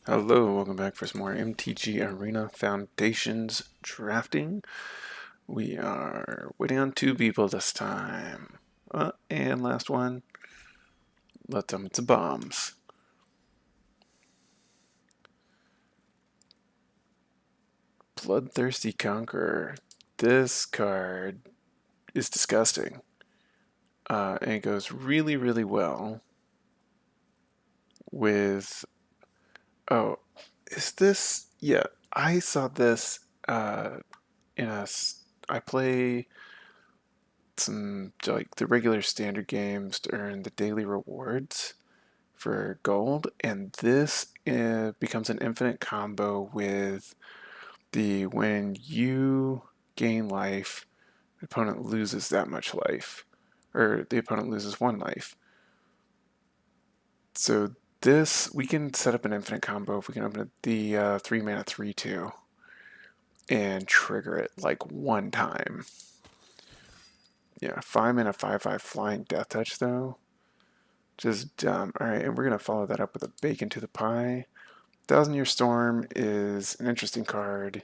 Hello, welcome back for some more MTG Arena Foundations drafting. We are waiting on two people this time. And last one, let's them it's bombs. Bloodthirsty Conqueror. This card is disgusting. And it goes really, really well with. Oh, is this? Yeah, I saw this in a. I play some like the regular standard games to earn the daily rewards for gold, and this becomes an infinite combo with the when you gain life, the opponent loses that much life, or the opponent loses one life. So this we can set up an infinite combo if we can open the 3 mana 3/2 and trigger it like one time. Yeah, 5 mana 5/5 flying death touch though. Just dumb. Alright, and we're going to follow that up with a Bacon to the Pie. Thousand Year Storm is an interesting card.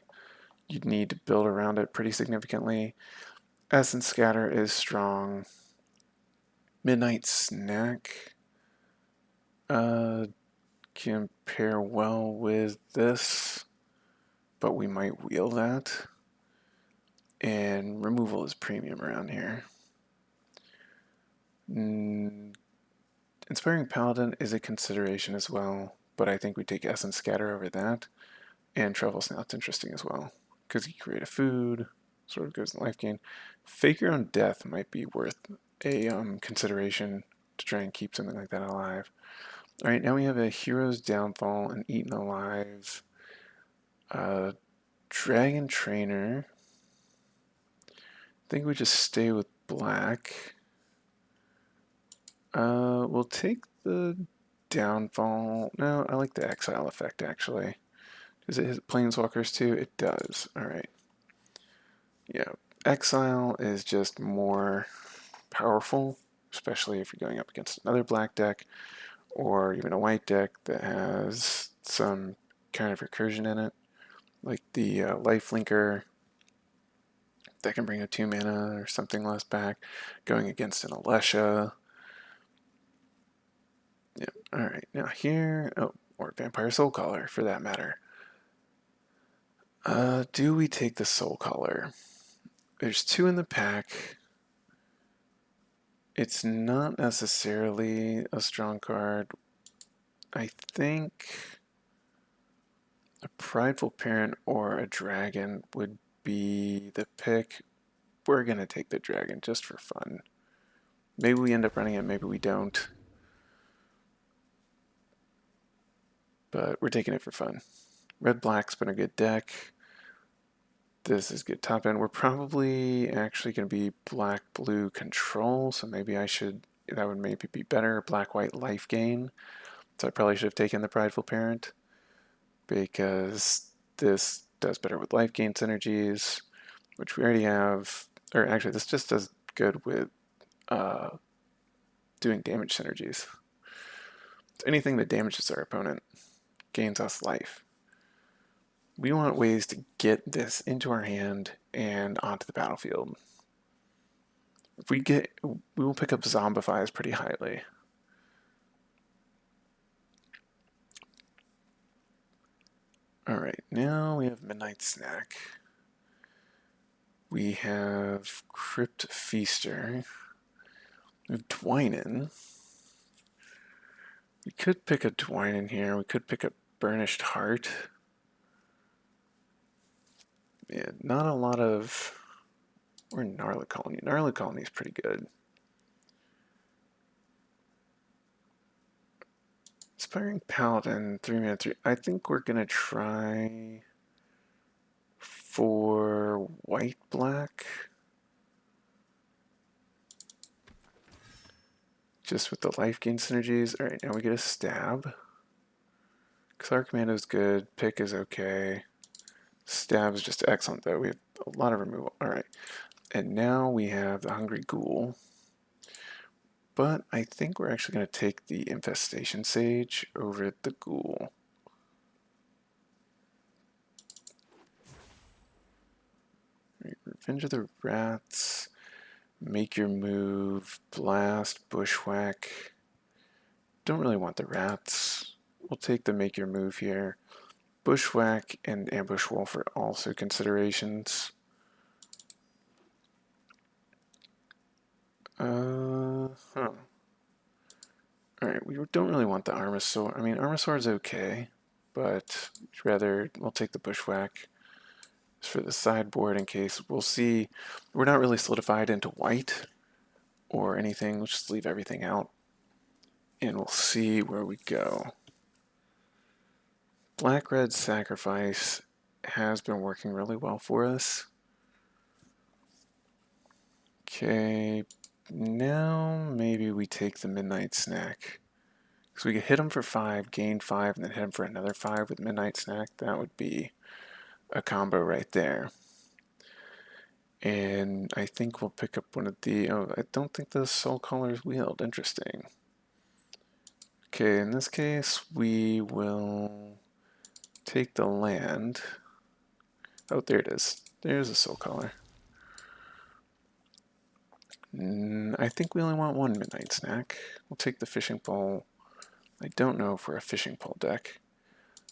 You'd need to build around it pretty significantly. Essence Scatter is strong. Midnight Snack uh, can pair well with this, but we might wheel that. And removal is premium around here. Inspiring Paladin is a consideration as well, but I think we take Essence Scatter over that. And Travel Snout's interesting as well, because you create a food, sort of goes in life gain. Fake Your Own Death might be worth a consideration to try and keep something like that alive. All right, now we have a Hero's Downfall and Eaten Alive. Dragon Trainer. I think we just stay with black. We'll take the Downfall. No, I like the Exile effect actually. Does it hit Planeswalkers too? It does. All right. Yeah, Exile is just more powerful, especially if you're going up against another black deck or even a white deck that has some kind of recursion in it, like the Lifelinker that can bring a 2 mana or something less back, going against an Alesha. Yeah, alright, now here, oh, or Vampire Soul Caller for that matter. Do we take the Soul Caller? There's two in the pack. It's not necessarily a strong card. I think a Prideful Parent or a Dragon would be the pick. We're going to take the Dragon just for fun. Maybe we end up running it, maybe we don't. But we're taking it for fun. Red-Black's been a good deck. This is good top end. We're probably actually going to be Black-Blue Control, so maybe I should, that would maybe be better. Black-White Life Gain. So I probably should have taken the Prideful Parent, because this does better with life gain synergies, which we already have. Or actually, this just does good with uh, doing damage synergies. Anything that damages our opponent gains us life. We want ways to get this into our hand and onto the battlefield. If we get, we will pick up Zombifies pretty highly. Alright, now we have Midnight Snack. We have Crypt Feaster. We have Dwynen. We could pick a Dwynen here. We could pick a Burnished Heart. Yeah, not a lot of... Or Gnarly Colony. Gnarly Colony is pretty good. Inspiring Paladin, 3 mana 3. I think we're going to try for white-black. Just with the life gain synergies. Alright, now we get a Stab. Clark Commando's good. Pick is okay. Stab is just excellent, though. We have a lot of removal. Alright. And now we have the Hungry Ghoul. But I think we're actually going to take the Infestation Sage over the Ghoul. Revenge of the Rats, make your move, blast, bushwhack. Don't really want the rats. We'll take the make your move here. Bushwhack and ambush wolf are also considerations. Huh. Alright, we don't really want the Armasaur. I mean, Armasaur's okay, but we'll take the Bushwhack for the sideboard in case. We'll see. We're not really solidified into white or anything. We'll just leave everything out, and we'll see where we go. Black-red sacrifice has been working really well for us. Okay, now maybe we take the Midnight Snack. So we could hit him for 5, gain 5, and then hit him for another 5 with Midnight Snack. That would be a combo right there. And I think we'll pick up one of the... Oh, I don't think the Soul Caller's wheeled. Interesting. Okay, in this case, we will take the land. Oh, there it is. There's a Soul Caller. I think we only want one Midnight Snack. We'll take the Fishing Pole. I don't know if we're a Fishing Pole deck.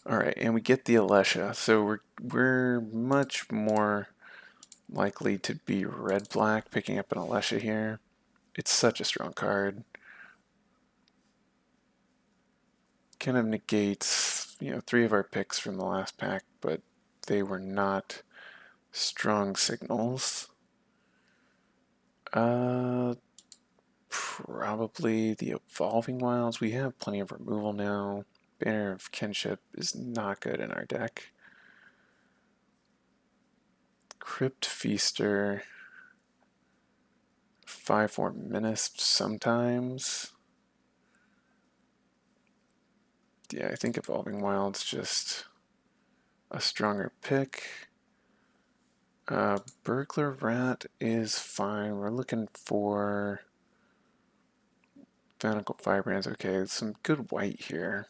Alright, and we get the Alesha, so we're much more likely to be red-black picking up an Alesha here. It's such a strong card. Kind of negates, 3 of our picks from the last pack, but they were not strong signals. Probably the Evolving Wilds. We have plenty of removal now. Banner of Kinship is not good in our deck. Crypt Feaster. 5/4 Menace sometimes. Yeah, I think Evolving Wild's just a stronger pick. Burglar Rat is fine. We're looking for Bountiful Firebrands. Okay, some good white here.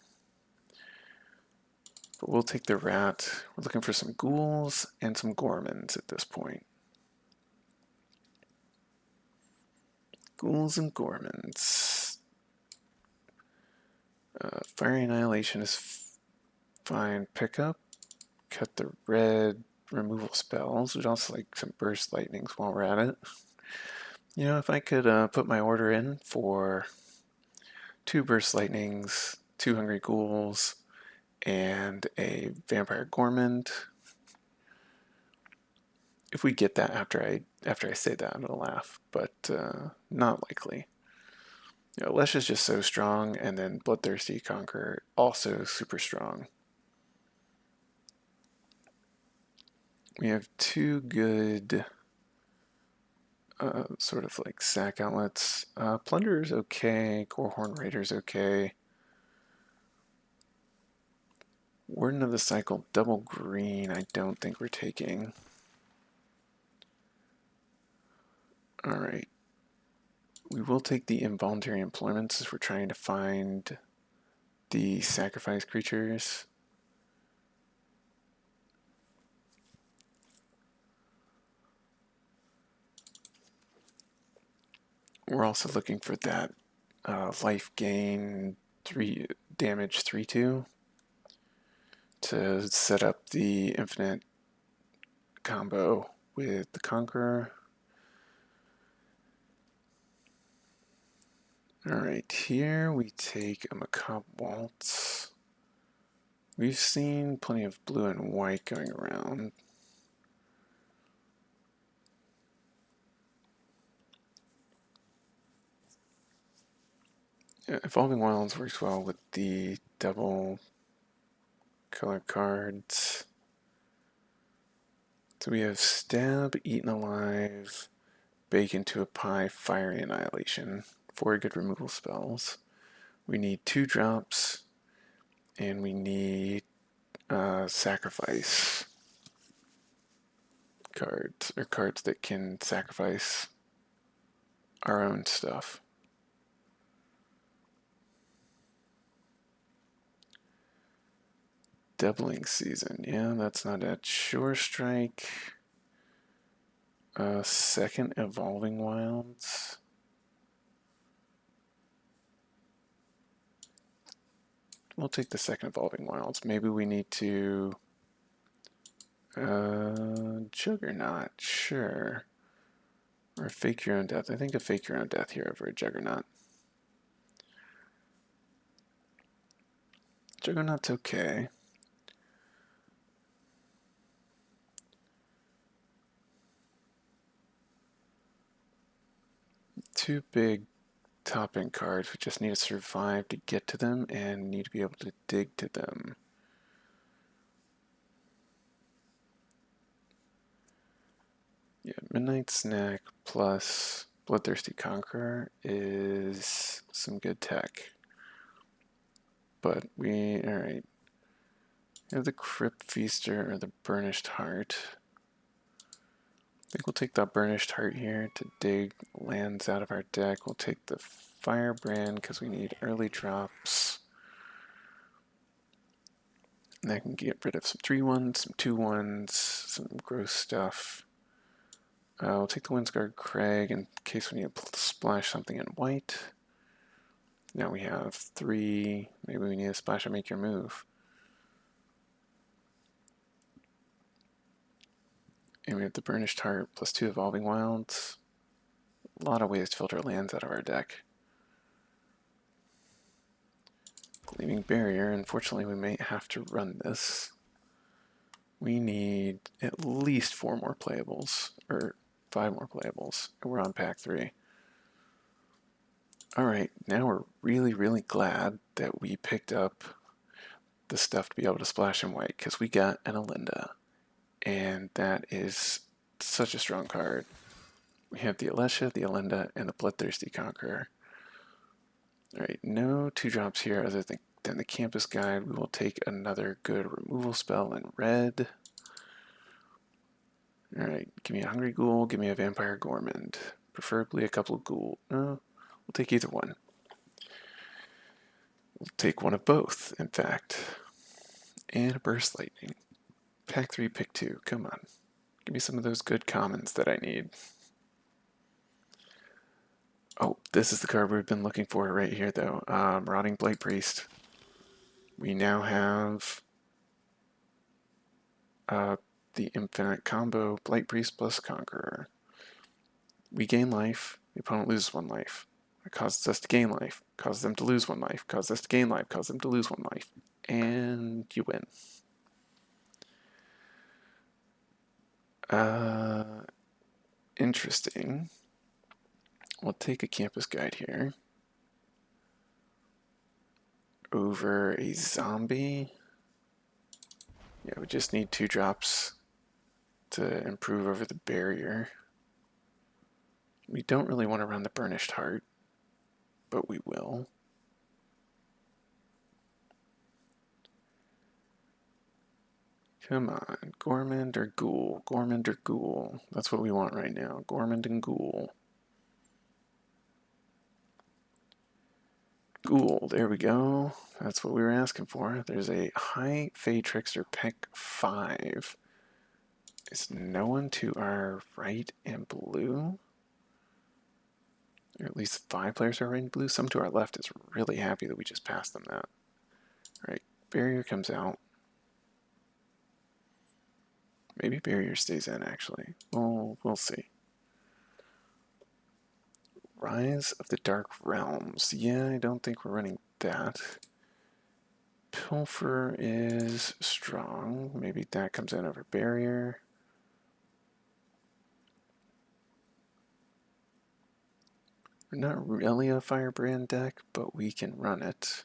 But we'll take the rat. We're looking for some ghouls and some Gormans at this point. Ghouls and Gormans. Fiery Annihilation is fine. Pickup. Cut the red. Removal spells. We'd also like some Burst Lightnings while we're at it. If I could put my order in for 2 Burst Lightnings, 2 Hungry Ghouls, and a Vampire Gormand. If we get that after I say that, I'm gonna laugh, but not likely. Lesh is just so strong, and then Bloodthirsty Conqueror also super strong. We have 2 good sort of like sack outlets. Plunderer's okay, Gorehorn Raider's okay. Warden of the Cycle, double green, I don't think we're taking. Alright. We will take the involuntary employments as we're trying to find the sacrifice creatures. We're also looking for that life gain 3 damage 3/2 to set up the infinite combo with the Conqueror. Alright, here we take a Macabre Waltz. We've seen plenty of blue and white going around. Evolving Wilds works well with the double color cards. So we have Stab, Eaten Alive, Bake into a Pie, Fiery Annihilation. 4 good removal spells. We need 2 drops, and we need sacrifice cards, or cards that can sacrifice our own stuff. Doubling Season, yeah, that's not it. Sure Strike. Second Evolving Wilds. We'll take the second Evolving Wilds. Maybe we need to... Juggernaut, sure. Or Fake Your Own Death. I think a Fake Your Own Death here over a Juggernaut. Juggernaut's okay. Two big top-end cards. We just need to survive to get to them and need to be able to dig to them. Yeah, Midnight Snack plus Bloodthirsty Conqueror is some good tech. But alright. We have the Crypt Feaster or the Burnished Heart. I think we'll take the Burnished Heart here to dig lands out of our deck. We'll take the Firebrand because we need early drops. And that can get rid of some 3/1s, some 2/1s, some gross stuff. We'll take the Windsguard Crag in case we need to splash something in white. Now we have 3. Maybe we need to splash and make your move. And we have the Burnished Heart plus 2 Evolving Wilds. A lot of ways to filter lands out of our deck. Gleaming Barrier. Unfortunately, we may have to run this. We need at least 4 more playables, or 5 more playables, and we're on pack 3. Alright, now we're really glad that we picked up the stuff to be able to splash in white, because we got an Alinda, and that is such a strong card. We have the Alesha, the Alinda, and the Bloodthirsty Conqueror. Alright, no 2-drops here other than the Campus Guide. We will take another good removal spell in red. Alright, give me a Hungry Ghoul, give me a Vampire Gourmand. Preferably a couple of Ghoul. No, we'll take either one. We'll take one of both, in fact. And a Burst Lightning. Pack 3, pick 2. Come on. Give me some of those good commons that I need. Oh, this is the card we've been looking for right here, though. Marauding Blight Priest. We now have the infinite combo Blight Priest plus Conqueror. We gain life, the opponent loses 1 life. It causes us to gain life, causes them to lose 1 life, causes us to gain life, causes them to lose 1 life. And you win. Interesting. We'll take a Campus Guide here over a zombie. Yeah, we just need 2 drops to improve over the barrier. We don't really want to run the Burnished Heart, but we will. Come on, Gourmand or Ghoul? Gourmand or Ghoul? That's what we want right now, Gourmand and Ghoul. Ghoul, there we go. That's what we were asking for. There's a High Fey Trickster pick 5. Is no one to our right and blue? Or at least 5 players are right and blue. Some to our left is really happy that we just passed them that. Alright, Barrier comes out. Maybe Barrier stays in, actually. We'll see. Rise of the Dark Realms. Yeah, I don't think we're running that. Pilfer is strong. Maybe that comes in over Barrier. We're not really a Firebrand deck, but we can run it.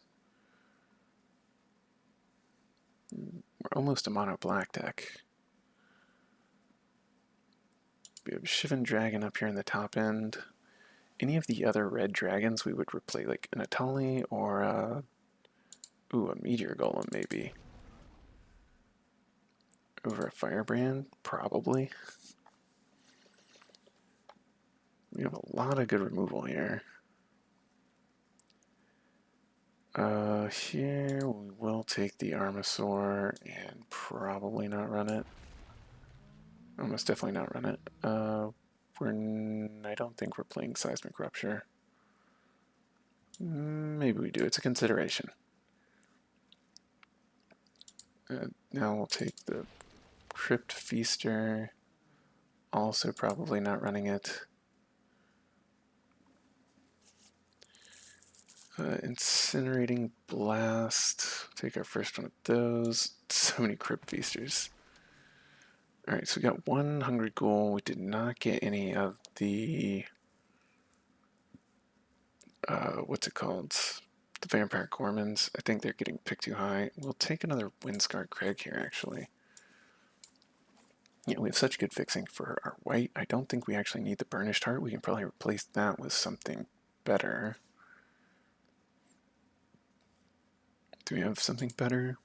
We're almost a mono black deck. We have Shivan Dragon up here in the top end. Any of the other red dragons we would replay, like an Atali or a Meteor Golem maybe. Over a Firebrand, probably. We have a lot of good removal here. Here we will take the Armasaur and probably not run it. Almost definitely not run it. I don't think we're playing Seismic Rupture. Maybe we do. It's a consideration. Now we'll take the Crypt Feaster. Also probably not running it. Incinerating Blast. Take our first one of those. So many Crypt Feasters. Alright, so we got one Hungry Ghoul. We did not get any of the... what's it called? The Vampire Gormans. I think they're getting picked too high. We'll take another Windscarred Crag here, actually. Yeah, we have such good fixing for our white. I don't think we actually need the Burnished Heart. We can probably replace that with something better. Do we have something better?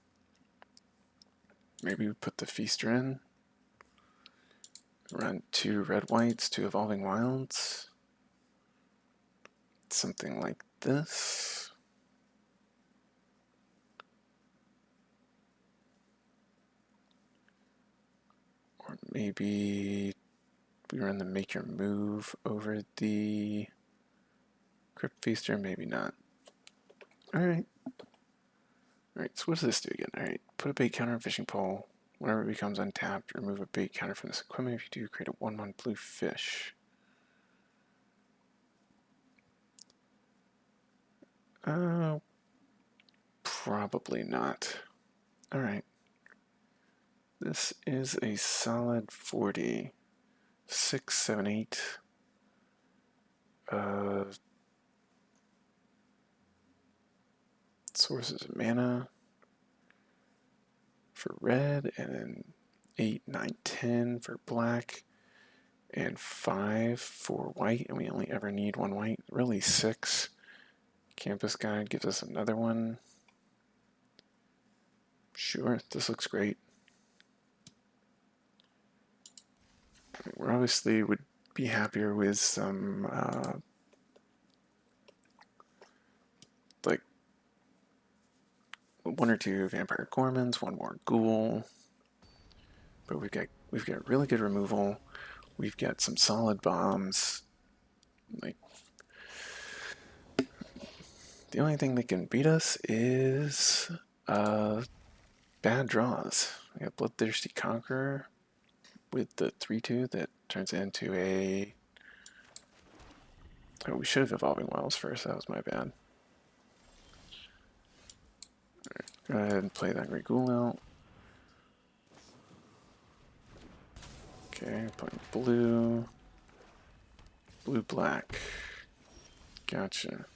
Maybe we put the Feaster in. Run 2 red whites, 2 Evolving Wilds. Something like this. Or maybe we run the Make Your Move over the Crypt Feaster, maybe not. Alright. Alright, so what does this do again? Alright, put a bait counter on fishing pole. Whenever it becomes untapped, remove a bait counter from this equipment. If you do, create a 1/1 blue fish. Probably not. Alright. This is a solid 40. 6, 7, 8. Sources of mana for red, and then 8, 9, 10 for black, and 5 for white, and we only ever need 1 white. Really 6. Campus Guide gives us another one. Sure, this looks great. We obviously would be happier with some like 1 or 2 Vampire Gormans, 1 more Ghoul. But we've got really good removal. We've got some solid bombs. Like, the only thing that can beat us is bad draws. We got Bloodthirsty Conqueror with the 3/2 that turns into a... Oh, we should have Evolving Wilds first. That was my bad. Alright, go ahead and play that Great Ghoul out. Okay, playing blue. Blue, black. Gotcha.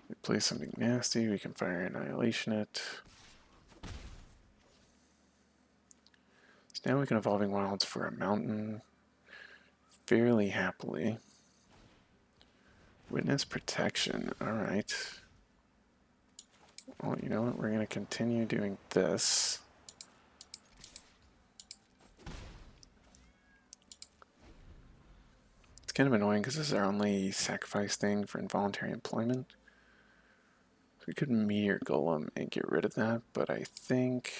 We play something nasty, we can fire Annihilation it. So now we can Evolving Wilds for a mountain fairly happily. Witness Protection, alright. Well, you know what, we're going to continue doing this. It's kind of annoying because this is our only sacrifice thing for involuntary employment. So we could Meteor Golem and get rid of that, but I think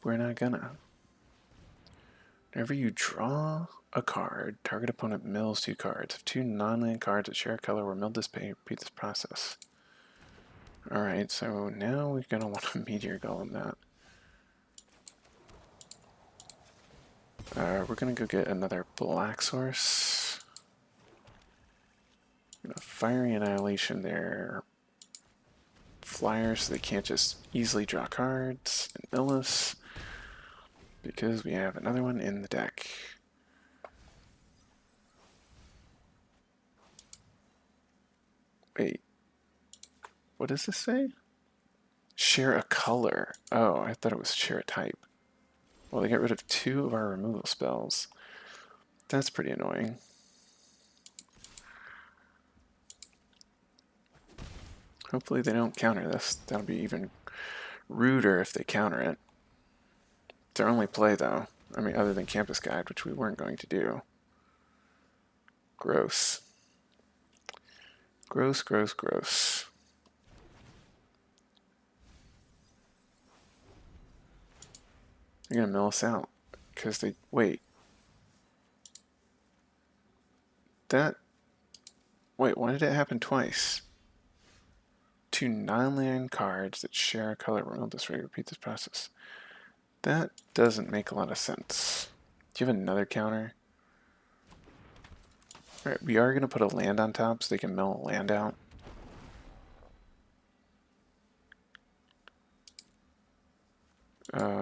we're not gonna. Whenever you draw a card, target opponent mills 2 cards. If 2 non-land cards that share a color were milled this pay, repeat this process. Alright, so now we're gonna want to Meteor Golem that. We're gonna go get another black source. Fiery Annihilation there. Flyers so they can't just easily draw cards and mill us, because we have another one in the deck. Wait, what does this say? Share a color. Oh, I thought it was share a type. Well, they got rid of 2 of our removal spells. That's pretty annoying. Hopefully they don't counter this. That'll be even ruder if they counter it. It's their only play, though. I mean, other than Campus Guide, which we weren't going to do. Gross. Gross, gross, gross. They're gonna mill us out. Because they... Wait. That... Wait, why did it happen twice? 2 non-land cards that share a color will this way. Repeat this process. That doesn't make a lot of sense. Do you have another counter? Alright, we are going to put a land on top so they can mill a land out.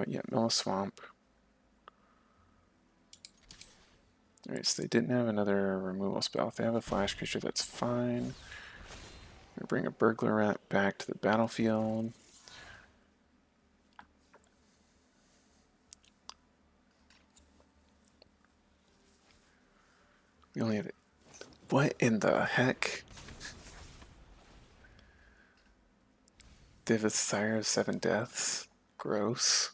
Yeah, mill a swamp. Alright, so they didn't have another removal spell. If they have a flash creature, that's fine. I'm going to bring a burglar rat back to the battlefield. We only have it. What in the heck? They have a Sire of 7 Deaths. Gross.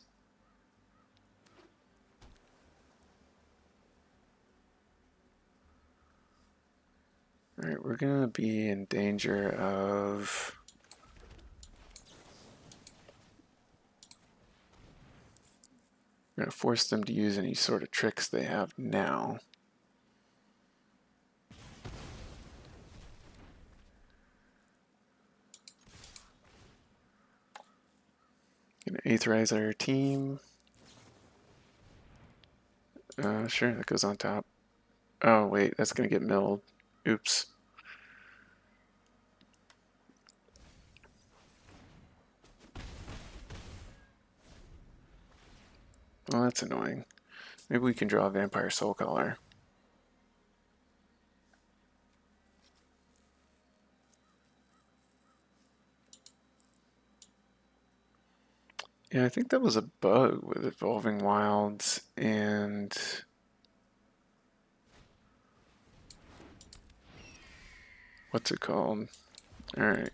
Alright, we're gonna be in danger of... We're gonna force them to use any sort of tricks they have now. Gonna Aetherize our team. Sure, that goes on top. Oh wait, that's gonna get milled. Oops. Well, that's annoying. Maybe we can draw a Vampire Soul Color. Yeah, I think that was a bug with Evolving Wilds and... What's it called? Alright.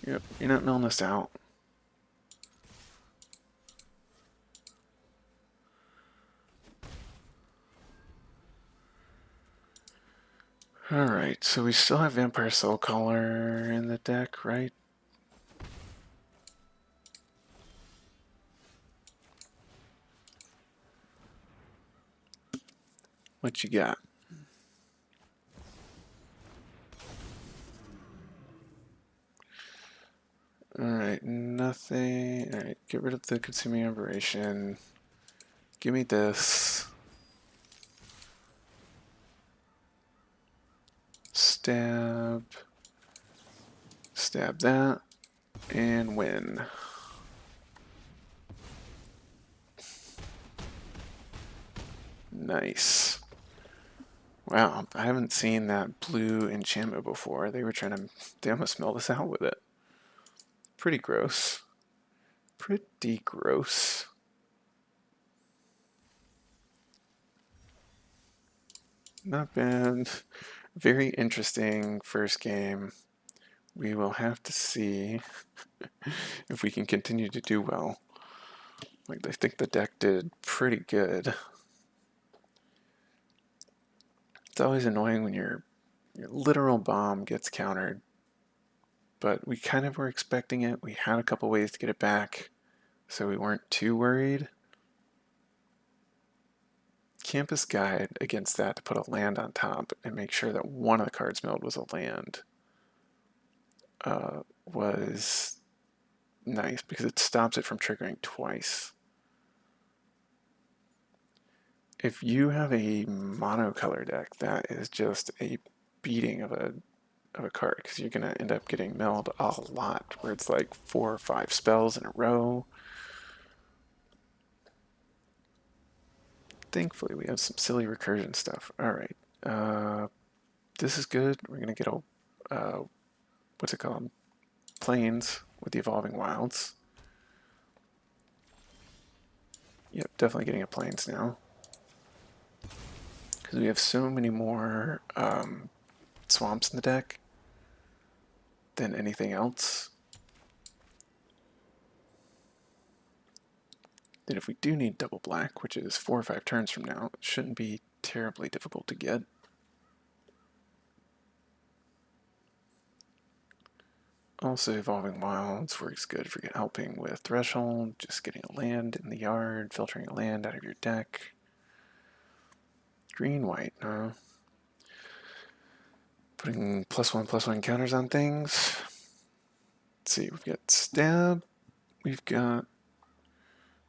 Yep, you're not milling us out. Alright, so we still have Vampire Soul Color in the deck, right? What you got? Alright, nothing. Alright, get rid of the Consuming Aberration. Give me this. Stab. Stab that. And win. Nice. Wow, I haven't seen that blue enchantment before. They almost milled us out with it. Pretty gross. Pretty gross. Not bad. Very interesting first game. We will have to see if we can continue to do well. Like, I think the deck did pretty good. It's always annoying when your literal bomb gets countered, but we kind of were expecting it. We had a couple ways to get it back, so we weren't too worried. Campus Guide against that to put a land on top and make sure that one of the cards milled was a land was nice because it stops it from triggering twice. If you have a monocolor deck, that is just a beating of a card because you're gonna end up getting milled a lot, where it's like 4 or 5 spells in a row. Thankfully, we have some silly recursion stuff. All right, this is good. We're gonna get a what's it called? Plains with the Evolving Wilds. Yep, definitely getting a Plains now. Because we have so many more swamps in the deck than anything else. That if we do need double black, which is 4 or 5 turns from now, it shouldn't be terribly difficult to get. Also, Evolving Wilds works good for helping with Threshold, just getting a land in the yard, filtering a land out of your deck. Green-white, huh? Putting +1/+1 counters on things. Let's see, we've got Stab, we've got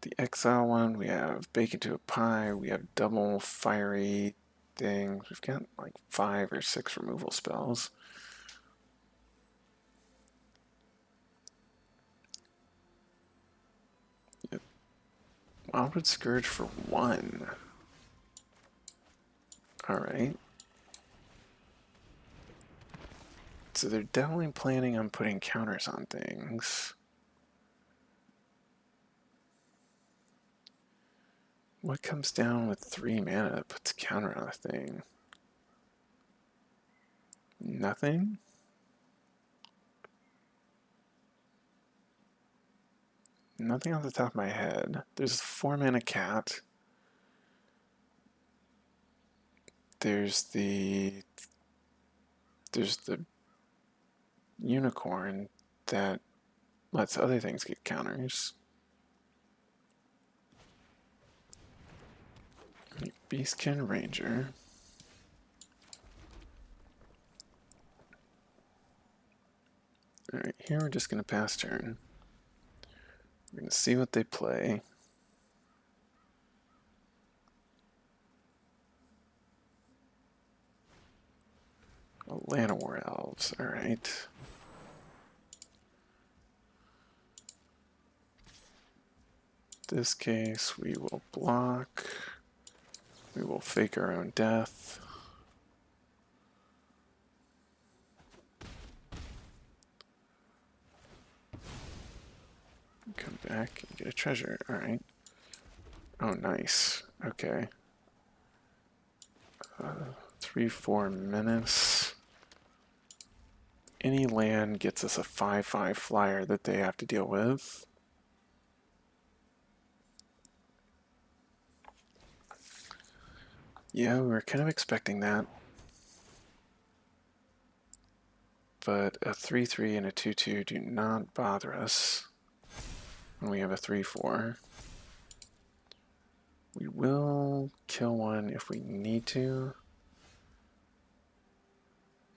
the Exile one, we have Bake Into a Pie, we have double fiery things. We've got like 5 or 6 removal spells. Yep. Wildwood Scourge for 1. Alright. So they're definitely planning on putting counters on things. What comes down with 3 mana that puts a counter on a thing? Nothing? Nothing off the top of my head. There's a 4 mana cat. There's the unicorn that lets other things get counters. Beastkin Ranger. Alright, here we're just going to pass turn. We're going to see what they play. Llanowar Elves, alright. In this case, we will block. We will fake our own death. Come back and get a treasure, alright. Oh, nice. Okay. 3/4 menace. Any land gets us a 5/5 flyer that they have to deal with. Yeah, we were kind of expecting that. But a 3/3 and a 2/2 do not bother us when we have a 3/4. We will kill one if we need to.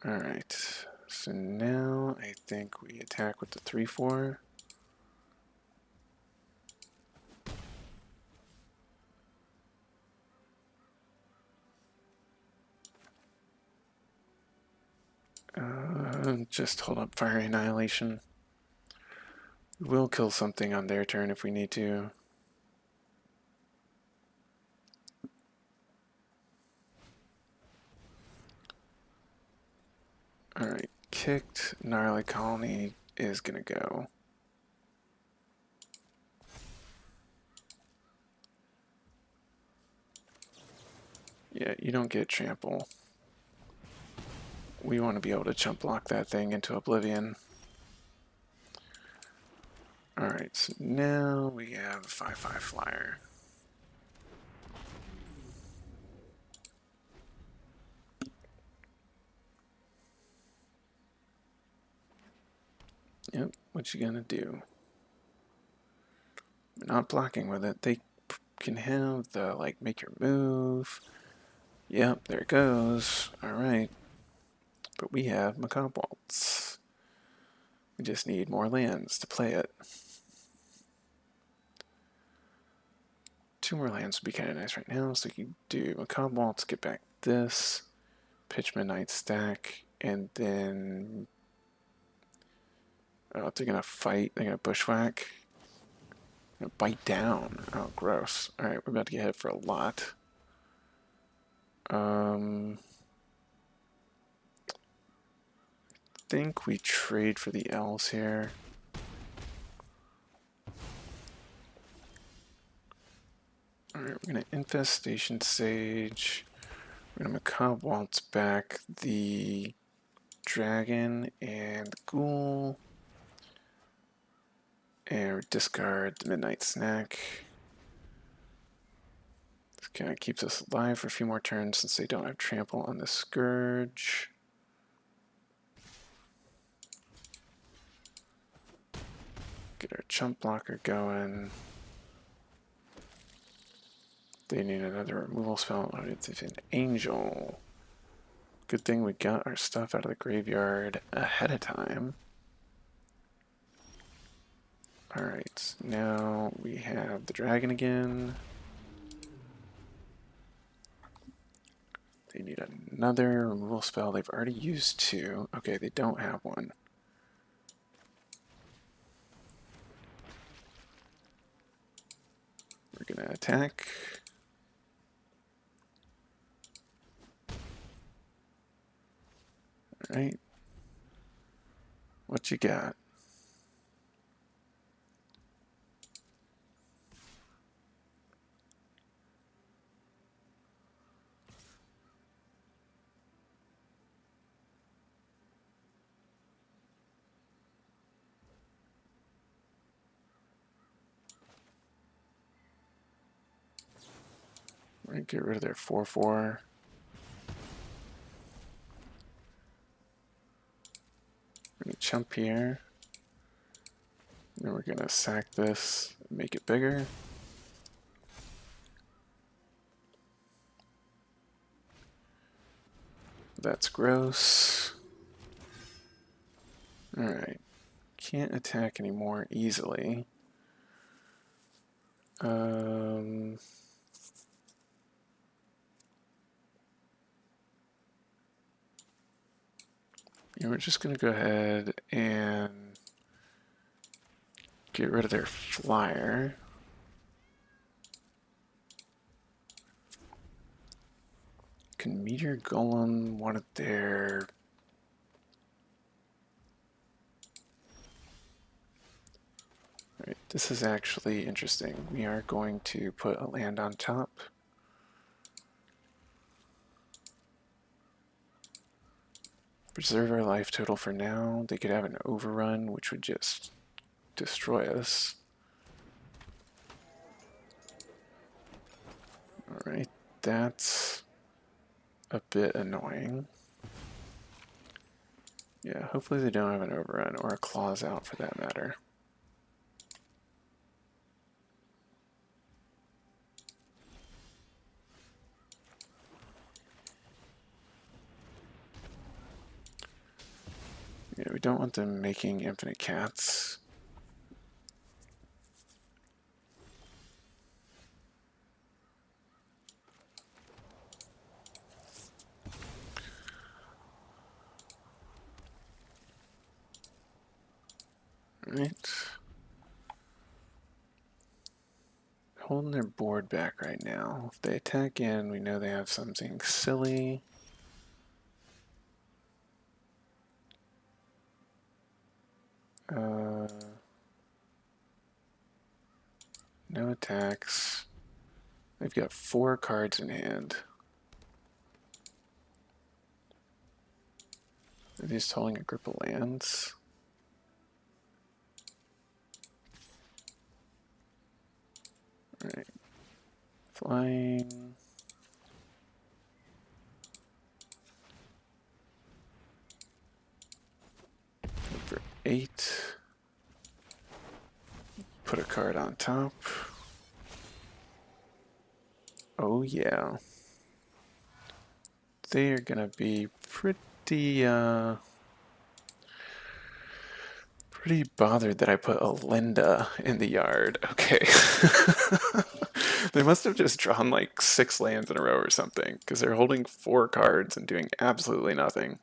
Alright, so now I think we attack with the 3/4. Just hold up Fire Annihilation. We will kill something on their turn if we need to. Alright, kicked. Gnarly Colony is gonna go. Yeah, you don't get trample. We want to be able to chump block that thing into oblivion. Alright, so now we have a 5/5 flyer. Yep, what you gonna do? We're not blocking with it. They can have the, like, make your move. Yep, there it goes. Alright. But we have Macabre Waltz. We just need more lands to play it. 2 more lands would be kind of nice right now, so you can do Macabre Waltz, get back this, pitch Midnight Stack, and then if they're gonna fight, they're gonna bushwhack. They're gonna bite down. Oh, gross. Alright, we're about to get hit for a lot. I think we trade for the elves here. Alright, we're gonna Infestation Sage. We're gonna Macabre Waltz back the dragon and the ghoul. And discard the Midnight Snack. This kind of keeps us alive for a few more turns since they don't have trample on the Scourge. Get our chump blocker going. They need another removal spell. Oh, it's an angel. Good thing we got our stuff out of the graveyard ahead of time. Alright, now we have the dragon again. They need another removal spell. They've already used two. Okay, they don't have one. We're gonna attack. Alright. What you got? We're gonna get rid of their 4/4. We're gonna chump here. Then we're gonna sack this, make it bigger. That's gross. Alright. Can't attack anymore easily. Yeah, we're just going to go ahead and get rid of their flyer. Can Meteor Golem one of their... Alright, this is actually interesting. We are going to put a land on top. Preserve our life total for now. They could have an overrun, which would just destroy us. Alright, that's a bit annoying. Yeah, hopefully they don't have an overrun, or a claws out for that matter. Yeah, we don't want them making infinite cats. Alright. Holding their board back right now. If they attack in, we know they have something silly. No attacks. They've got 4 cards in hand. Are they just holding a grip of lands? Alright. Flying. For 8. Put a card on top. Oh yeah. They are gonna be pretty bothered that I put a Linda in the yard. Okay. They must have just drawn like 6 lands in a row or something, because they're holding 4 cards and doing absolutely nothing.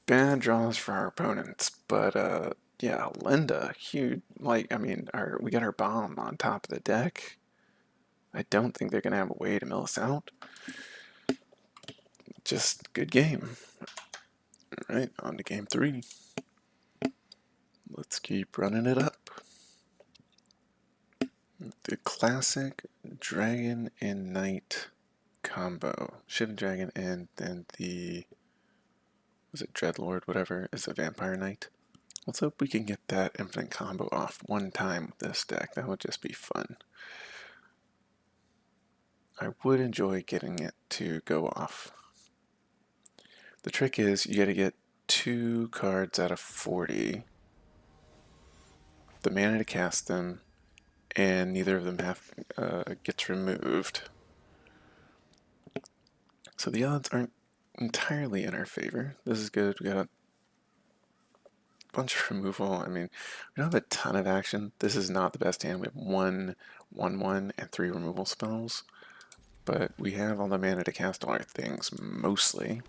Bad draws for our opponents, but yeah, Linda, huge. Like, I mean, we got our bomb on top of the deck. I don't think they're gonna have a way to mill us out. Just good game. All right, on to game 3. Let's keep running it up. The classic Dragon and Knight combo. Shivan Dragon and then the, was it Dreadlord, whatever, is a Vampire Knight. Let's hope we can get that infinite combo off one time with this deck. That would just be fun. I would enjoy getting it to go off. The trick is you gotta get 2 cards out of 40. The mana to cast them, and neither of them gets removed. So the odds aren't entirely in our favor. This is good. We got a bunch of removal. I mean, we don't have a ton of action. This is not the best hand. We have 1/1/1, and 3 removal spells. But we have all the mana to cast all our things, mostly.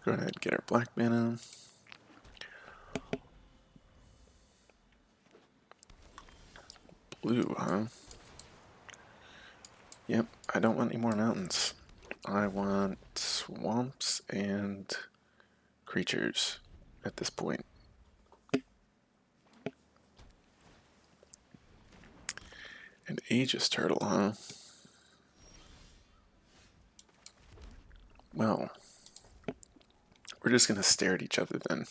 Go ahead and get our black mana. Blue, huh? Yep, I don't want any more mountains. I want swamps and creatures at this point. An Aegis turtle, huh? Well, we're just gonna stare at each other then.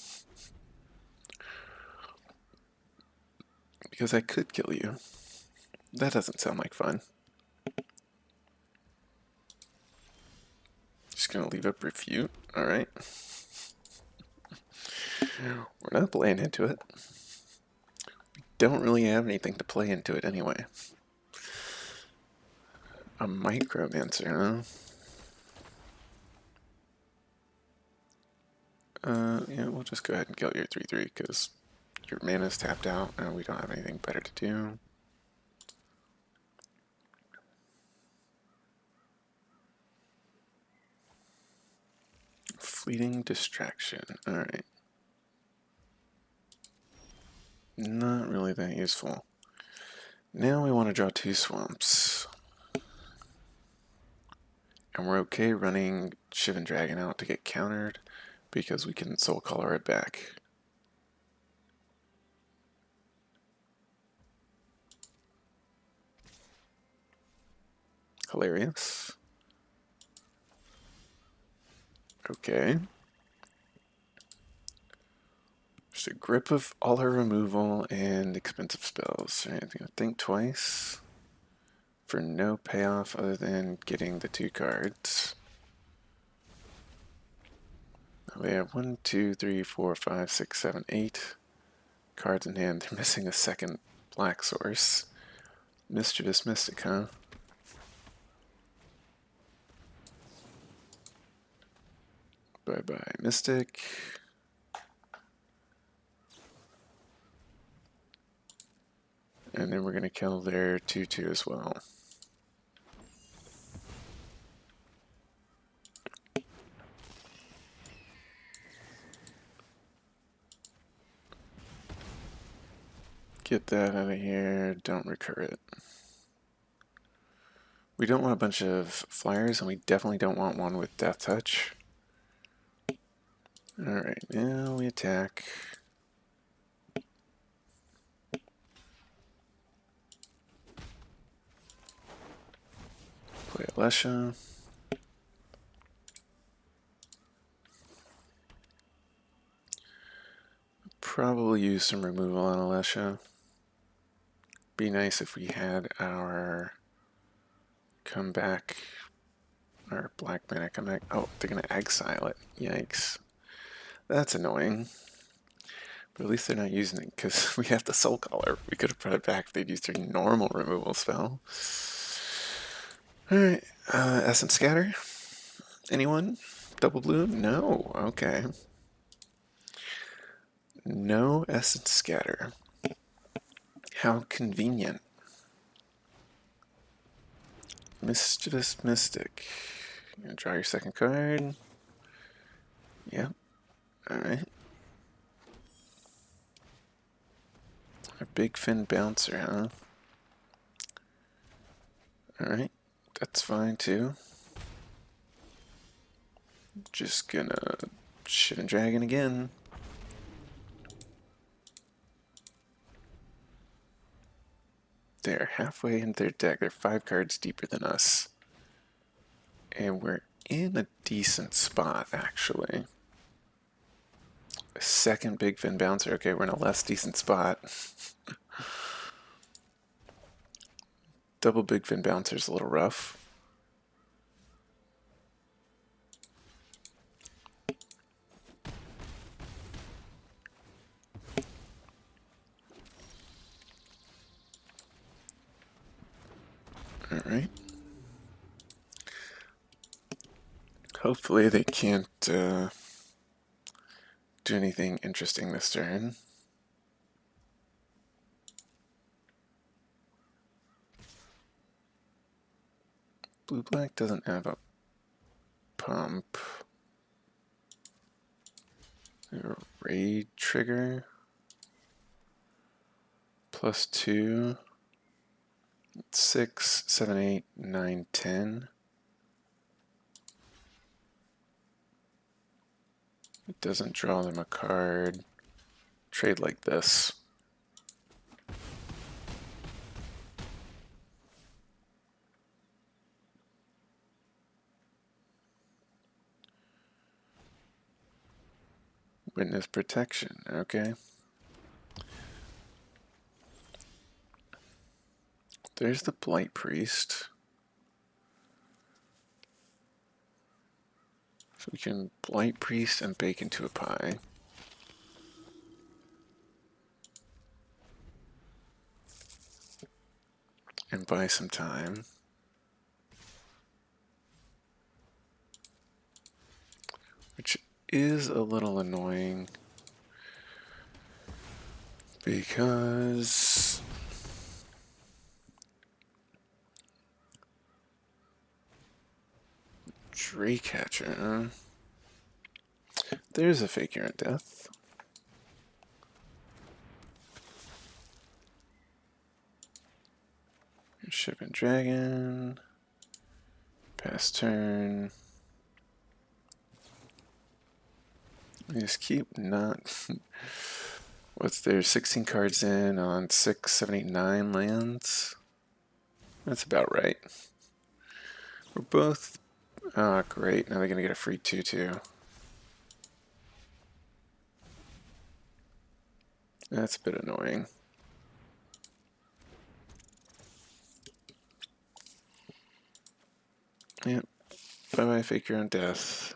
Because I could kill you. That doesn't sound like fun. Just gonna leave up refute. Alright. We're not playing into it. We don't really have anything to play into it anyway. A micromancer, huh? Yeah, we'll just go ahead and kill your 3/3 because your mana's tapped out and we don't have anything better to do. Fleeting distraction. Alright. Not really that useful. Now we want to draw 2 swamps. And we're okay running Shivan Dragon out to get countered because we can soul color it back. Hilarious. Okay. Just a grip of all her removal and expensive spells. Right, I'm gonna think twice for no payoff other than getting the 2 cards. We have 1, 2, 3, 4, 5, 6, 7, 8 cards in hand. They're missing a second black source. Mischievous Mystic, huh? Bye-bye, Mystic. And then we're going to kill their 2/2 as well. Get that out of here. Don't recur it. We don't want a bunch of flyers, and we definitely don't want one with Death Touch. Alright, now we attack. Play Alesha. Probably use some removal on Alesha. Be nice if we had our comeback, our black mana come back. Oh, they're gonna exile it. Yikes. That's annoying. But at least they're not using it because we have the soul color. We could have brought it back if they'd used their normal removal spell. Alright, Essence Scatter? Anyone? Double blue? No. Okay. No Essence Scatter. How convenient. Mischievous Mystic. You're gonna draw your second card. Yep. Alright. A big fin bouncer, huh? Alright. That's fine too. Just gonna Shivan Dragon again. They're halfway into their deck. They're 5 cards deeper than us. And we're in a decent spot, actually. A second Big Fin Bouncer. Okay, we're in a less decent spot. Double Big Fin Bouncer's a little rough. Alright. Hopefully they can't do anything interesting this turn. Blue-black doesn't have a pump. A raid trigger. +2. 6, 7, 8, 9, 10. It doesn't draw them a card. Trade like this. Witness protection, okay. There's the Blight Priest. So we can Blight Priest and bake into a pie. And buy some time. Which is a little annoying. Because Draycatcher. There's a Figure in Death. Ship and Dragon. Pass turn. I just keep not. What's there? 16 cards in on 6, 7, 8, 9 lands. That's about right. We're both. Oh, great. Now they're going to get a free 2/2. That's a bit annoying. Yep. Bye-bye, Fake Your Own Death.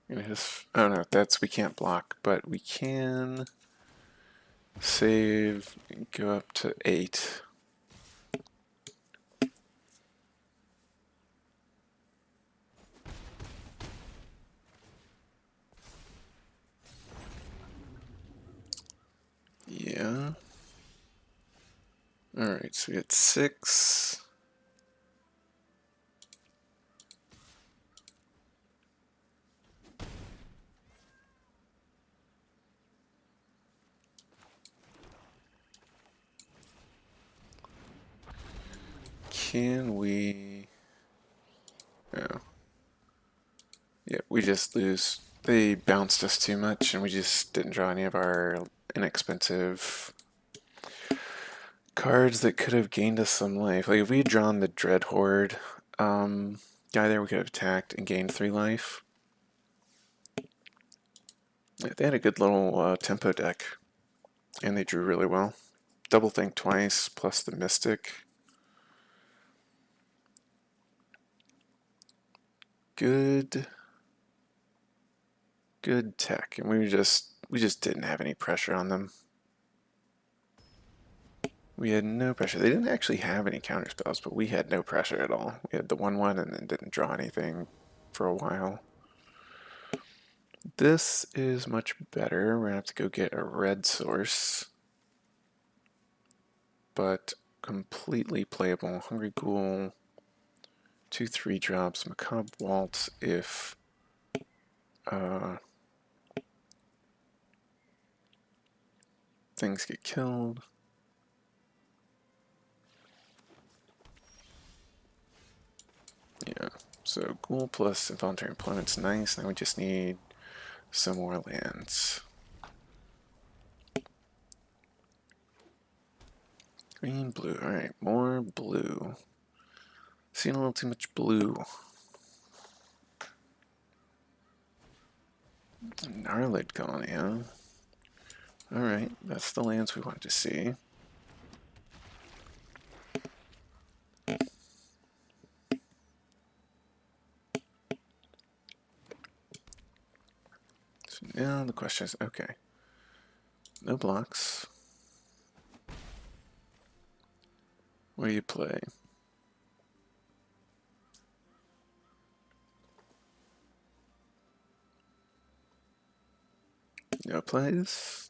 Oh no, we can't block, but we can save and go up to 8. Yeah. Alright, so we got 6. Can we... Oh. Yeah, we just lose. They bounced us too much, and we just didn't draw any of our inexpensive cards that could have gained us some life. Like, if we had drawn the Dread Horde guy there, we could have attacked and gained 3 life. They had a good little tempo deck, and they drew really well. Double Think twice, plus the Mystic. Good tech, and we just didn't have any pressure on them. We had no pressure. They didn't actually have any counter spells, but we had no pressure at all. We had the 1/1 and then didn't draw anything for a while. This is much better. We're gonna have to go get a red source, but completely playable. Hungry Ghoul, 2 3-drops, Macabre Waltz if things get killed. Yeah, so Ghoul plus Involuntary Employment's nice. Now we just need some more lands. Green, blue. Alright, more blue. Seen a little too much blue. Gnarlid Colony, huh? Alright, that's the lands we want to see. So now the question is, okay, no blocks. What do you play? plays?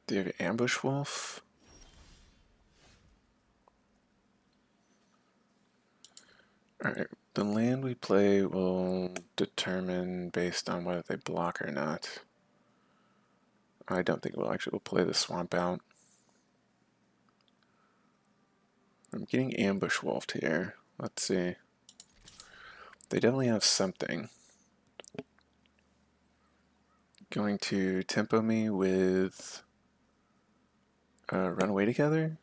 Do you have Ambush Wolf? Alright, the land we play will determine based on whether they block or not. I don't think we'll actually play the Swamp out. I'm getting Ambush Wolfed here. Let's see. They definitely have something. Going to tempo me with Run Away Together?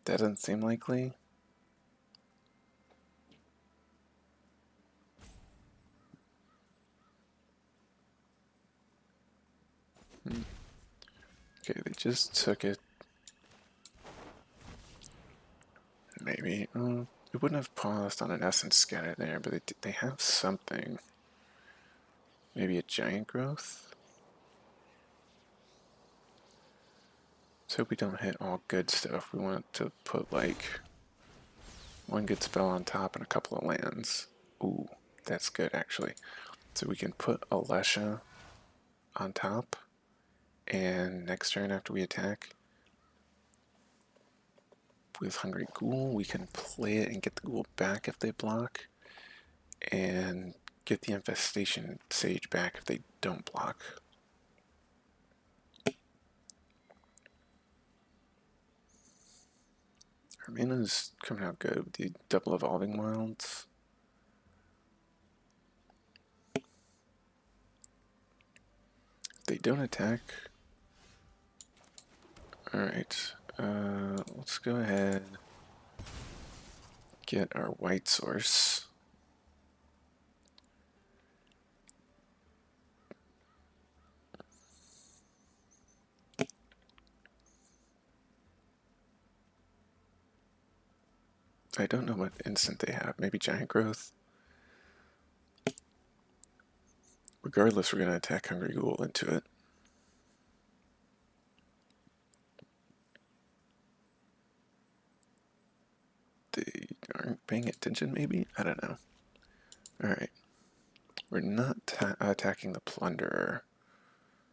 That doesn't seem likely. Okay, they just took it. Maybe. It wouldn't have paused on an Essence Scatter there, but they have something. Maybe a Giant Growth? Let's hope we don't hit all good stuff. We want to put like one good spell on top and a couple of lands. Ooh, that's good actually. So we can put Alesha on top, and next turn after we attack with Hungry Ghoul, we can play it and get the Ghoul back if they block, and get the Infestation Sage back if they don't block. Our mana's coming out good with the double Evolving Wilds. They don't attack. Alright, let's go ahead get our white source. I don't know what instant they have. Maybe Giant Growth. Regardless, we're going to attack Hungry Ghoul into it. They aren't paying attention, maybe? I don't know. Alright. We're not attacking the Plunderer,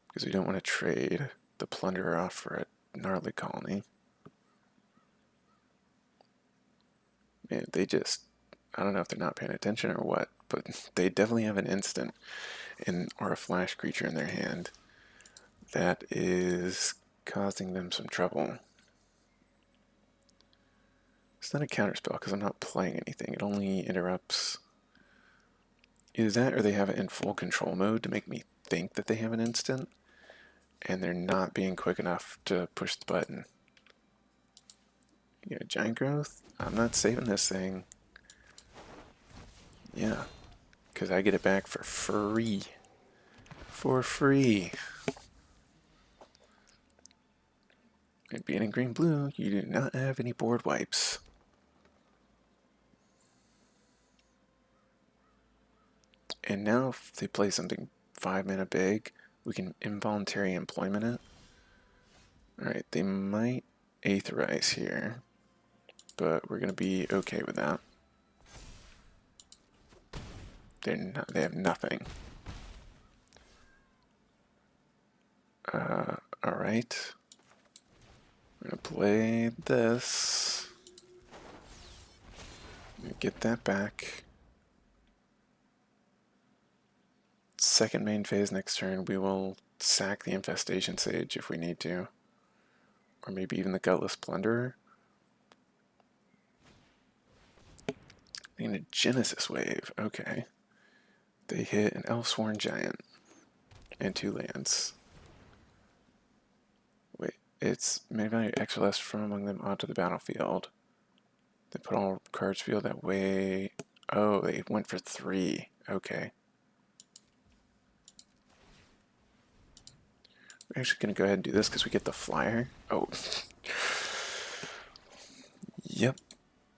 because we don't want to trade the Plunderer off for a Gnarly Colony. Man, they just... I don't know if they're not paying attention or what, but they definitely have an instant or a flash creature in their hand that is causing them some trouble. It's not a counterspell because I'm not playing anything. It only interrupts. Either that or they have it in full control mode to make me think that they have an instant, and they're not being quick enough to push the button. You got Giant Growth? I'm not saving this thing. Yeah, because I get it back for free. For free. And being in green-blue, you do not have any board wipes. And now if they play something 5-mana big, we can involuntary employment it. Alright, they might Aetherize here, but we're going to be okay with that. They have nothing. Alright. We're going to play this. Get that back. Second main phase next turn, we will sack the Infestation Sage if we need to. Or maybe even the Gutless Plunderer. And a Genesis Wave, okay. They hit an Elfsworn Giant and 2 lands. Wait, it's main value extra less from among them onto the battlefield. They put all cards field that way. Oh, they went for 3. Okay. We're actually going to go ahead and do this because we get the flyer. Oh. Yep.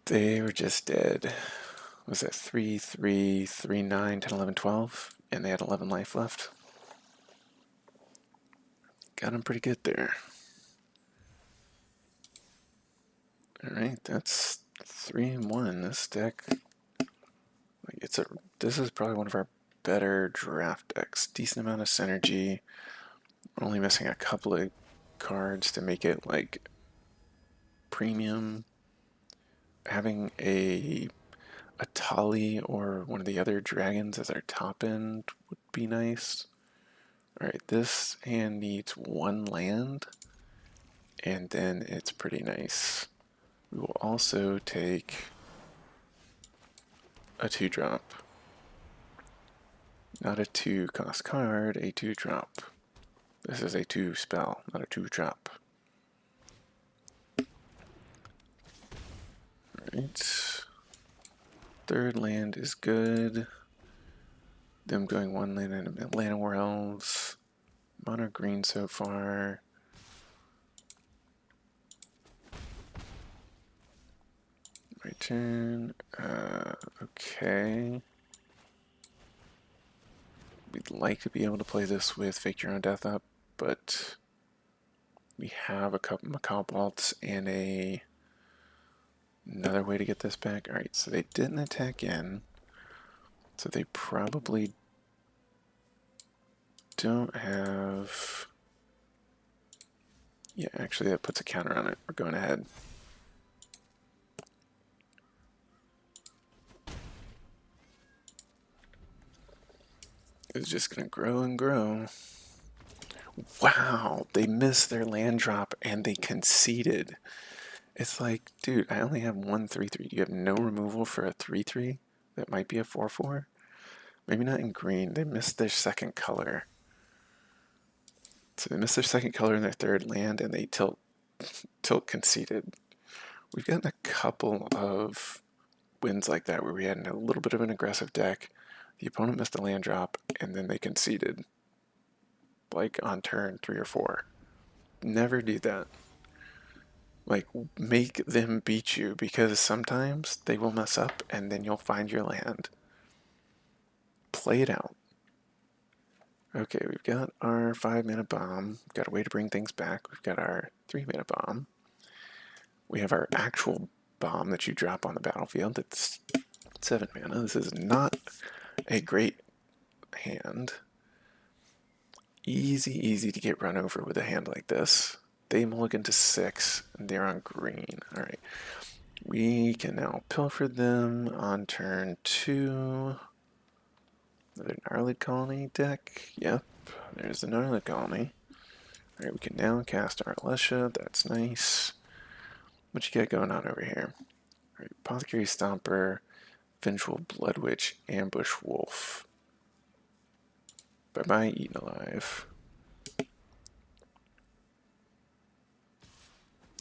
They were just dead. Was that 3, 3, 3, 9, 10, 11, 12? And they had 11 life left. Got them pretty good there. Alright, that's 3-1. This deck, like this is probably one of our better draft decks. Decent amount of synergy. We're only missing a couple of cards to make it like premium. Having a Tali or one of the other dragons as our top end would be nice. Alright, this hand needs one land, and then it's pretty nice. We will also take a 2-drop. Not a 2-cost card, a 2-drop. This is a 2 spell, not a 2-drop. Alright. Third land is good. Them going one land in Atlanta War Elves. Mono green so far. My turn. Okay. We'd like to be able to play this with Fake Your Own Death up, but we have a couple Macabre Bolts and another way to get this back. Alright, so they didn't attack in, so they probably don't have... Yeah, actually that puts a counter on it. We're going ahead. It's just going to grow and grow. Wow, they missed their land drop and they conceded. It's like, dude, I only have one 3/3. Do you have no removal for a 3/3? That might be a 4/4? Maybe not in green. They missed their second color. So they missed their second color in their third land and they tilt conceded. We've gotten a couple of wins like that where we had a little bit of an aggressive deck. The opponent missed a land drop and then they conceded. Like on turn 3 or 4. Never do that. Like, make them beat you, because sometimes they will mess up and then you'll find your land. Play it out. Okay, we've got our 5-mana bomb. We've got a way to bring things back. We've got our 3-mana bomb. We have our actual bomb that you drop on the battlefield. It's 7 mana. This is not a great hand. Easy to get run over with a hand like this. They mulligan to 6, and they're on green. Alright. We can now pilfer them on turn 2. Another Gnarled Colony deck. Yep, there's the Gnarled Colony. Alright, we can now cast our Alesha. That's nice. What you got going on over here? Alright, Apothecary Stomper, Vengeful Bloodwitch, Ambush Wolf. Bye-bye, Eaten Alive.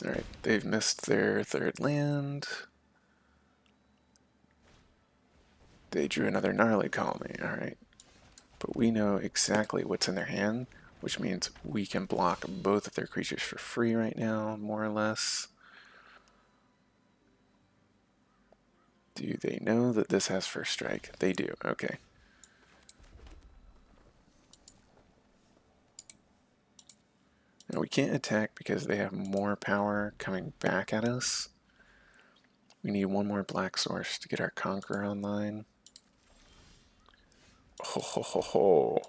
Alright, they've missed their third land. They drew another Gnarled Colony, alright. But we know exactly what's in their hand, which means we can block both of their creatures for free right now, more or less. Do they know that this has first strike? They do, okay. Now we can't attack because they have more power coming back at us. We need one more black source to get our Conqueror online. Ho ho ho ho.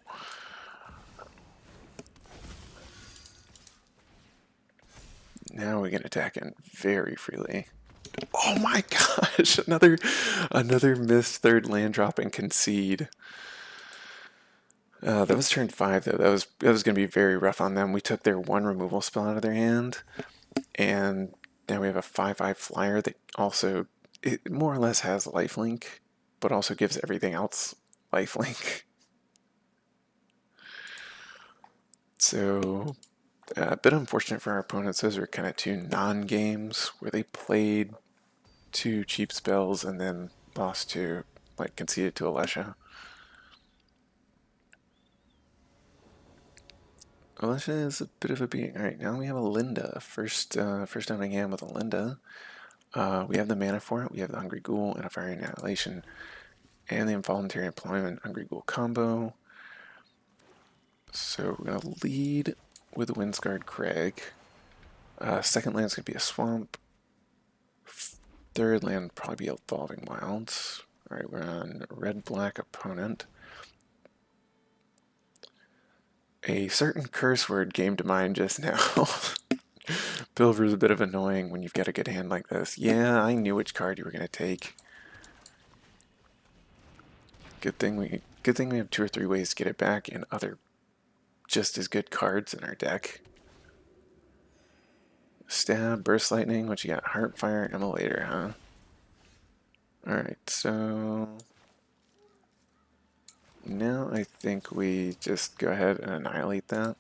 Now we can attack in very freely. Oh my gosh! Another missed third land drop and concede. That was turn 5 though. That was going to be very rough on them. We took their one removal spell out of their hand, and now we have a 5/5 flyer that also it more or less has lifelink, but also gives everything else lifelink. So a bit unfortunate for our opponents. Those were kind of 2 non-games where they played 2 cheap spells and then lost to, like, conceded to Alesha. Alesha is a bit of a beating. Alright, now we have a Linda. First owning hand with a Linda. We have the mana for it. We have the Hungry Ghoul and a Fiery Annihilation and the Involuntary Employment Hungry Ghoul combo. So we're going to lead with Windscarred Crag. Second land's going to be a Swamp. Third land probably be Evolving Wilds. Alright, we're on red-black opponent. A certain curse word came to mind just now. Pilfer's a bit of annoying when you've got a good hand like this. Yeah, I knew which card you were going to take. Good thing we have 2 or 3 ways to get it back and other just as good cards in our deck. Stab, Burst Lightning, what you got? Heartfire, Immolator, huh? Alright, so now I think we just go ahead and annihilate that,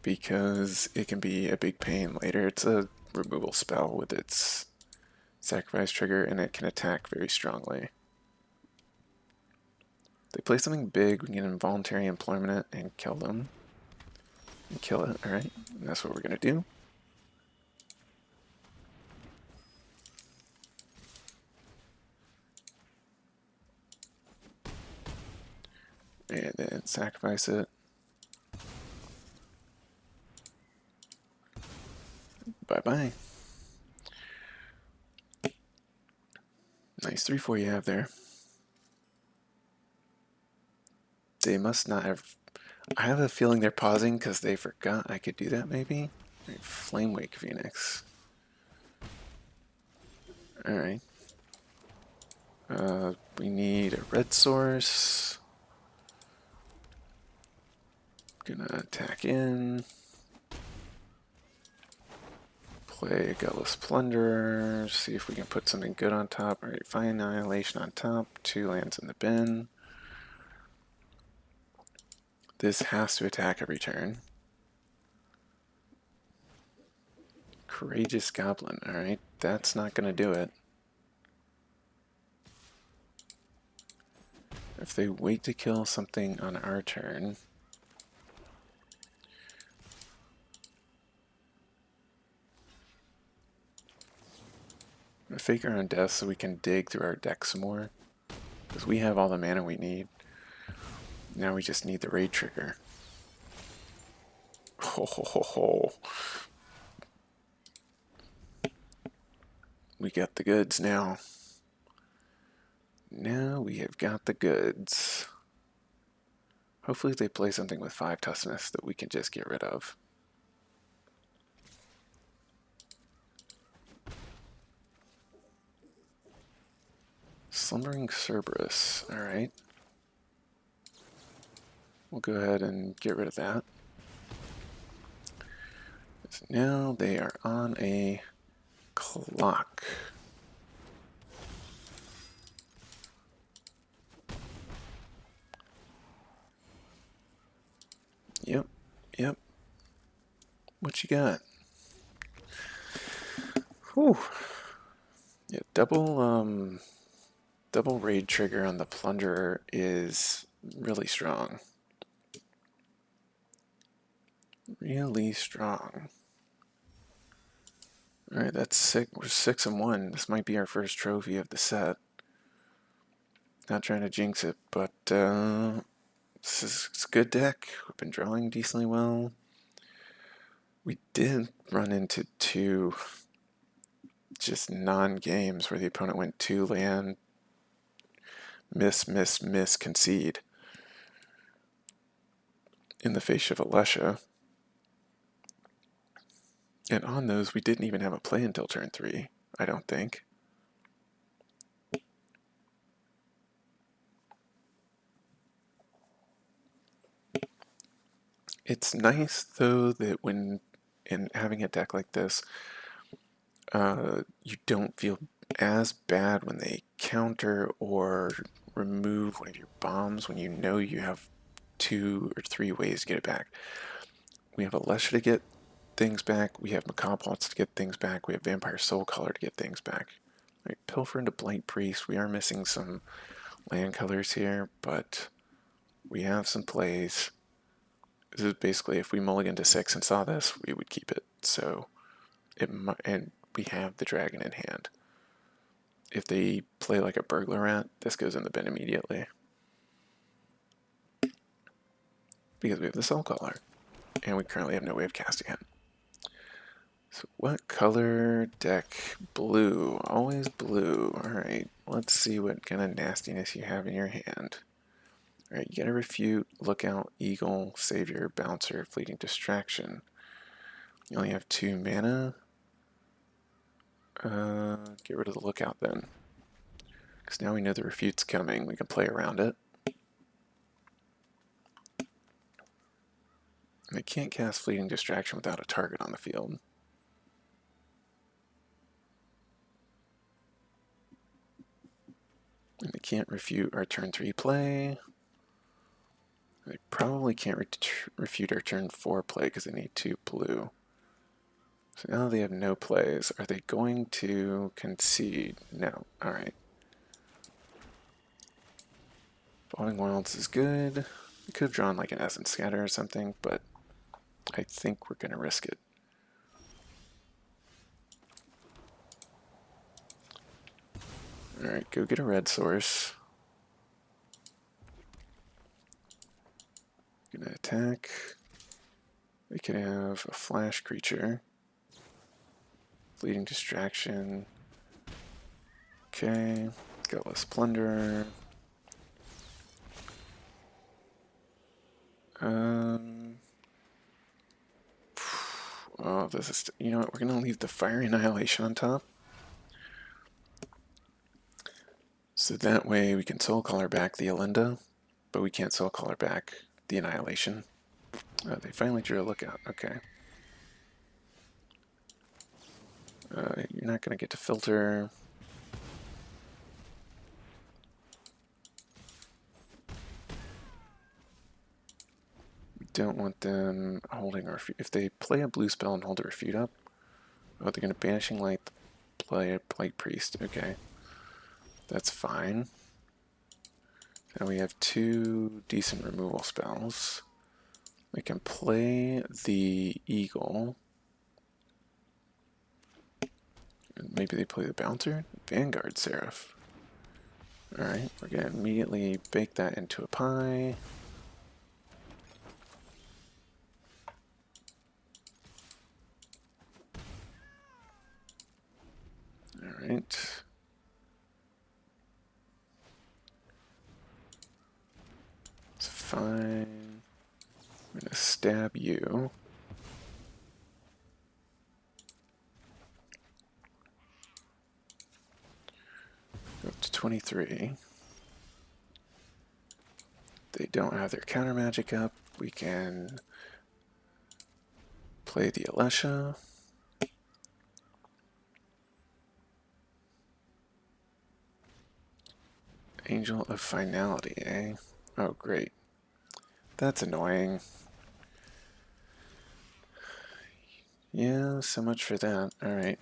because it can be a big pain later. It's a removal spell with its sacrifice trigger, and it can attack very strongly. If they play something big, we can get involuntary employment and kill them. And kill it, alright. And that's what we're going to do. And then sacrifice it. Bye-bye. Nice 3-4 you have there. They must not have... I have a feeling they're pausing because they forgot I could do that, maybe? Right, Flame Wake Phoenix. Alright. We need a red source. Gonna attack in. Play Gutless Plunderer. See if we can put something good on top. Alright, Fine Annihilation on top. 2 lands in the bin. This has to attack every turn. Courageous Goblin. Alright, that's not gonna do it. If they wait to kill something on our turn, I'm gonna fake our own death so we can dig through our deck some more, because we have all the mana we need. Now we just need the raid trigger. Ho ho ho ho. We got the goods now. Now we have got the goods. Hopefully they play something with 5 toughness that we can just get rid of. Slumbering Cerberus, alright. We'll go ahead and get rid of that. So now they are on a clock. Yep, yep. What you got? Whew. Yeah, double raid trigger on the Plunderer is really strong. Really strong. Alright, that's 6. We're 6-1. This might be our first trophy of the set. Not trying to jinx it, but it's a good deck. We've been drawing decently well. We did run into 2 just non-games where the opponent went 2 land, miss, concede in the face of Alesha. And on those, we didn't even have a play until turn 3, I don't think. It's nice, though, that when in having a deck like this, you don't feel as bad when they counter or remove one of your bombs when you know you have 2 or 3 ways to get it back. We have Alesha to get things back, we have Macabre Plots to get things back, we have Vampire Soul Color to get things back. Right, Pilfer into Blight Priest, we are missing some land colors here, but we have some plays. This is basically, if we mulligan to 6 and saw this, we would keep it. So, and we have the dragon in hand. If they play like a burglar rat, this goes in the bin immediately. Because we have the Soul Color, and we currently have no way of casting it. So what color deck? Blue. Always blue. Alright, let's see what kind of nastiness you have in your hand. Alright, you gotta refute, lookout, eagle, savior, bouncer, fleeting distraction. You only have 2 mana. Get rid of the lookout then. Because now we know the refute's coming, we can play around it. And they can't cast fleeting distraction without a target on the field. And they can't refute our turn 3 play. They probably can't refute our turn 4 play because they need 2 blue. So now they have no plays. Are they going to concede? No. Alright. Falling Wilds is good. We could have drawn like an Essence Scatter or something, but I think we're going to risk it. Alright, go get a red source. Gonna attack. We can have a flash creature. Fleeting distraction. Okay, got less plunder. Oh, this is. You know what? We're gonna leave the Fiery Annihilation on top. So that way we can soul color back the Alinda, but we can't soul color back the Annihilation. Oh, they finally drew a lookout. Okay. You're not going to get to filter. We don't want them holding our... If they play a blue spell and hold a refute up, oh, they're going to Banishing Light, play a Plague Priest. Okay. That's fine. Now we have 2 decent removal spells. We can play the Eagle. Maybe they play the Bouncer? Vanguard Seraph. Alright, we're going to immediately bake that into a pie. Alright. It's fine. I'm going to stab you. Go up to 23. They don't have their counter magic up. We can play the Alesha. Angel of Finality, eh? Oh, great. That's annoying. Yeah, so much for that. Alright.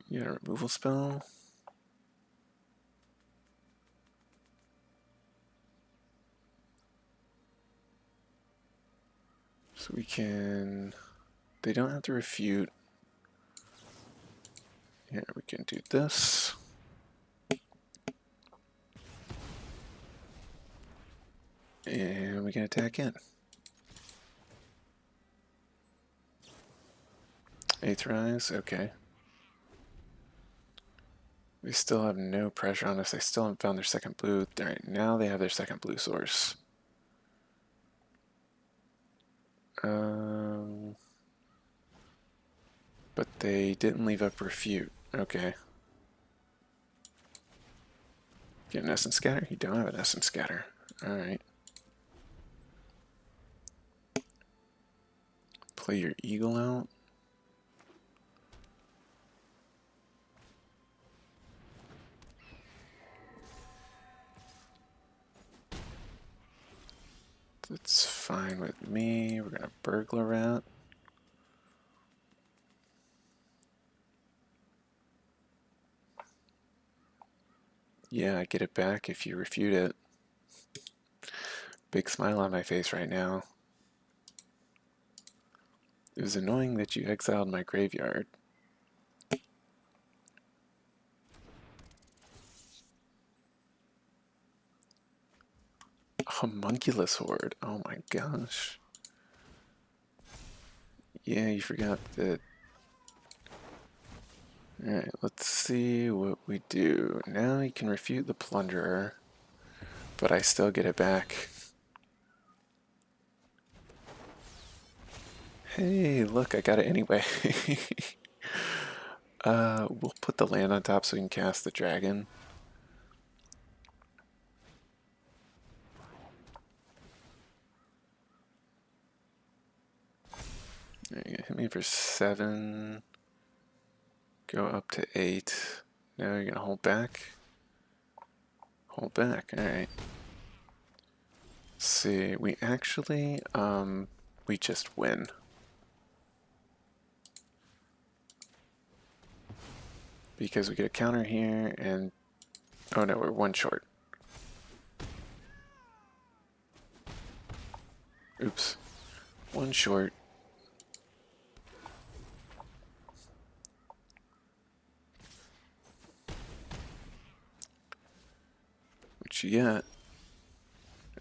You got a removal spell? So we can... They don't have to refute. Here, we can do this. And we can attack in. Aetherize, okay. They still have no pressure on us. They still haven't found their second blue. Alright, now they have their second blue source. But they didn't leave up refute. Okay. Get an Essence Scatter? You don't have an Essence Scatter. Alright. Play your Eagle out. That's fine with me. We're gonna Burglar Rat. Yeah, I get it back if you refute it. Big smile on my face right now. It was annoying that you exiled my graveyard. Homunculus Horde. Oh my gosh. Yeah, you forgot that. Alright, let's see what we do. Now you can refute the plunderer, but I still get it back. Hey, look, I got it anyway. We'll put the land on top so we can cast the dragon. There you go. Hit me for 7. Go up to 8. Now you're gonna hold back. Hold back. All right. Let's see, we actually we just win. Because we get a counter here and oh no, we're 1 short. Oops. 1 short. What you got?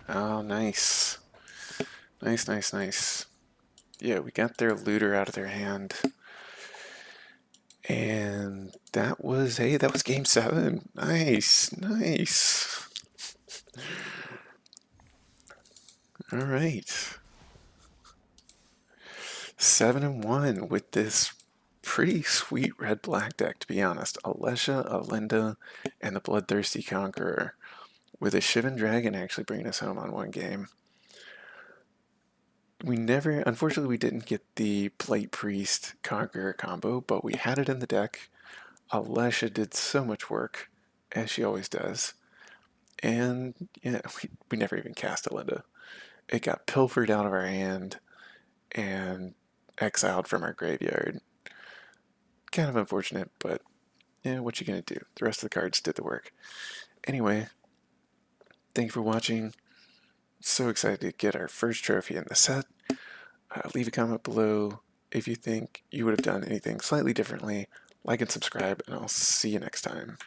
Oh, nice. Nice, nice, nice. Yeah, we got their looter out of their hand. And that was, hey, that was game 7. Nice, nice. All right. 7-1 with this pretty sweet red-black deck, to be honest. Alesha, Alinda, and the Bloodthirsty Conqueror, with a Shivan Dragon actually bringing us home on 1 game. Unfortunately, we didn't get the Plate Priest Conqueror combo, but we had it in the deck. Alesha did so much work, as she always does. And yeah, we never even cast Alinda. It got pilfered out of our hand and exiled from our graveyard. Kind of unfortunate, but yeah, what you gonna do? The rest of the cards did the work. Anyway, thank you for watching. So excited to get our first trophy in the set. Leave a comment below if you think you would have done anything slightly differently. Like and subscribe, and I'll see you next time.